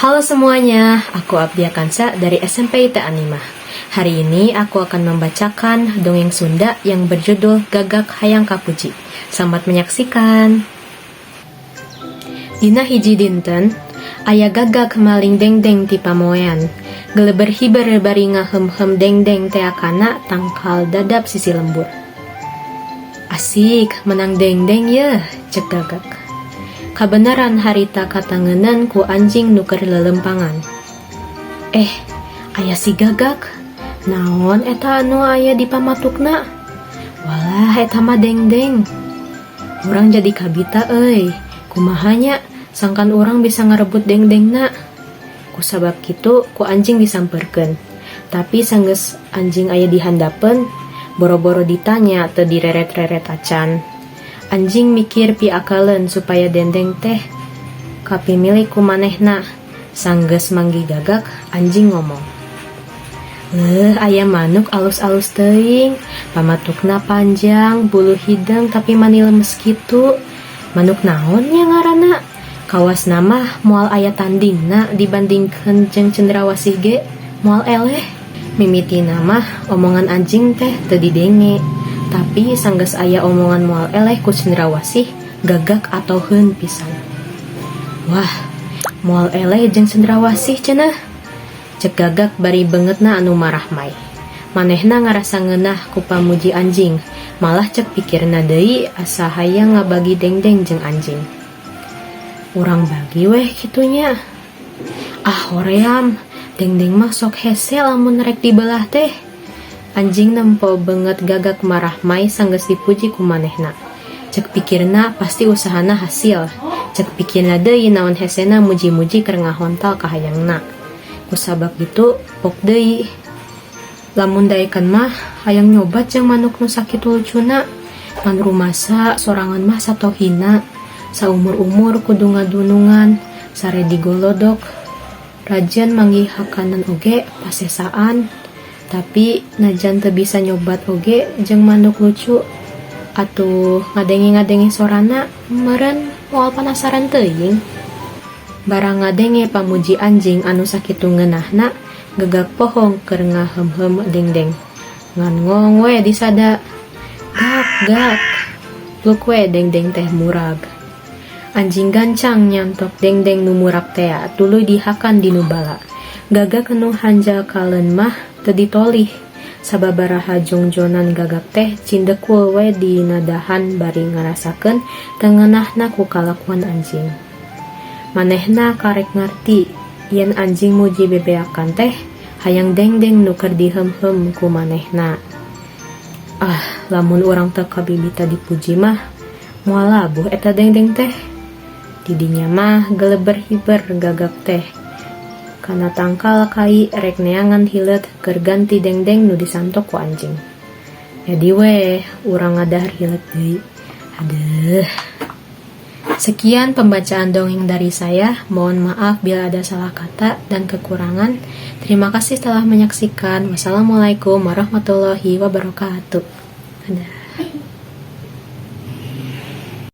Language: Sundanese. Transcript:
Halo semuanya, aku Abdia Kansa dari SMP IT Anima. Hari ini aku akan membacakan dongeng Sunda yang berjudul Gagak Hayang Kapuji. Selamat menyaksikan. Dina hiji dinten, aya gagak maling dengdeng ti pamoean. Geleber hiber bari ngahem-hem dengdeng teakana tangkal dadap sisi lembur. Asik, menang dengdeng ya, cek gagak. Kabenaran harita katangenan ku anjing nuker lelempangan. Aya si gagak. Naon eta anu aya di pamatukna? Walah eta mah dengdeng. Urang jadi kabita euy. Kumahanya sangkan urang bisa ngarebut dengdengna. Kusabab kitu ku anjing disamperkeun. Tapi sanggeus anjing aya di handapeun, boro-boro ditanya teu direret-reret acan. Anjing mikir piakaleun supaya dendeng teh kapimilih ku manehna. Sanggeus manggi gagak, anjing ngomong. Aya manuk alus-alus teuing, pamatukna panjang, bulu hidung tapi mani lemes kitu. Manuk naon nya ngaranna? Kawas nama moal aya tandingna dibandingkeun jeung cendrawasih ge moal eleh. Mimiti nama omongan anjing teh teu didenge. Tapi sanggeus aya omongan moal eleh ku cendrawasih, gagak atoheun pisan. Wah, moal eleh jeung cendrawasih cenah. Cek gagak bari beungeutna anu marah mai. Manehna ngarasa ngeunah ku pamuji anjing, malah cek pikirna deui asa hayang ngabagi dengdeng jeung anjing. Urang bagi weh kitunya. Hoream, dengdeng mah sok hese lamun rek dibelah teh. Anjing nempo banget gagak marah mai sanggeus dipuji ku manehna. Cek pikirna pasti usahana hasil. Cek pikirna deui naon hesena muji-muji keur ngahontal ka hayangna. Kusabab itu pok deui. Lamun daekeun mah hayang nyobat jeung manuk nu sakitu lucuna. Pan rumasa sorangan mah satohina. Saumur-umur kudu ngadunungan, sare digolodok. Rajen manggih hakanan oge pasesaan. Tapi najan teu bisa nyobat oge jeung manuk lucu. Atuh ngadenge-ngadenge sorana meureun moal penasaran teuing. Barang ngadenge pamuji anjing anu sakitu ngeunahna, gagak pohong keur ngahem-hem dengdeng. Ngan ngong we disada. Gak. Luk we dengdeng teh murag. Anjing gancang nyantok dengdeng nu murag teh tuluy dihakan dinu bala. Gagak anu hanjal kaleun mah teu ditolih. Sababaraha jongjonan gagak teh cindekul we di nadahan bari ngarasakeun tengenahna ku kalakuan anjing. Manehna karek ngarti yen anjing muji bebeakan teh hayang dengdeng nu keur dihem-hem ku manehna. Lamun urang teu kabibita dipuji mah moal labuh eta dengdeng teh. Didinya mah geleber hiber gagak teh. Kana tangkal kai rek neangan hilet keur ganti dengdeng nu disantok ku anjing. Jadi weh urang ngadahar hilet deui. Aduh. Sekian pembacaan dongeng dari saya. Mohon maaf bila ada salah kata dan kekurangan. Terima kasih telah menyaksikan. Wassalamualaikum warahmatullahi wabarakatuh. Dadah.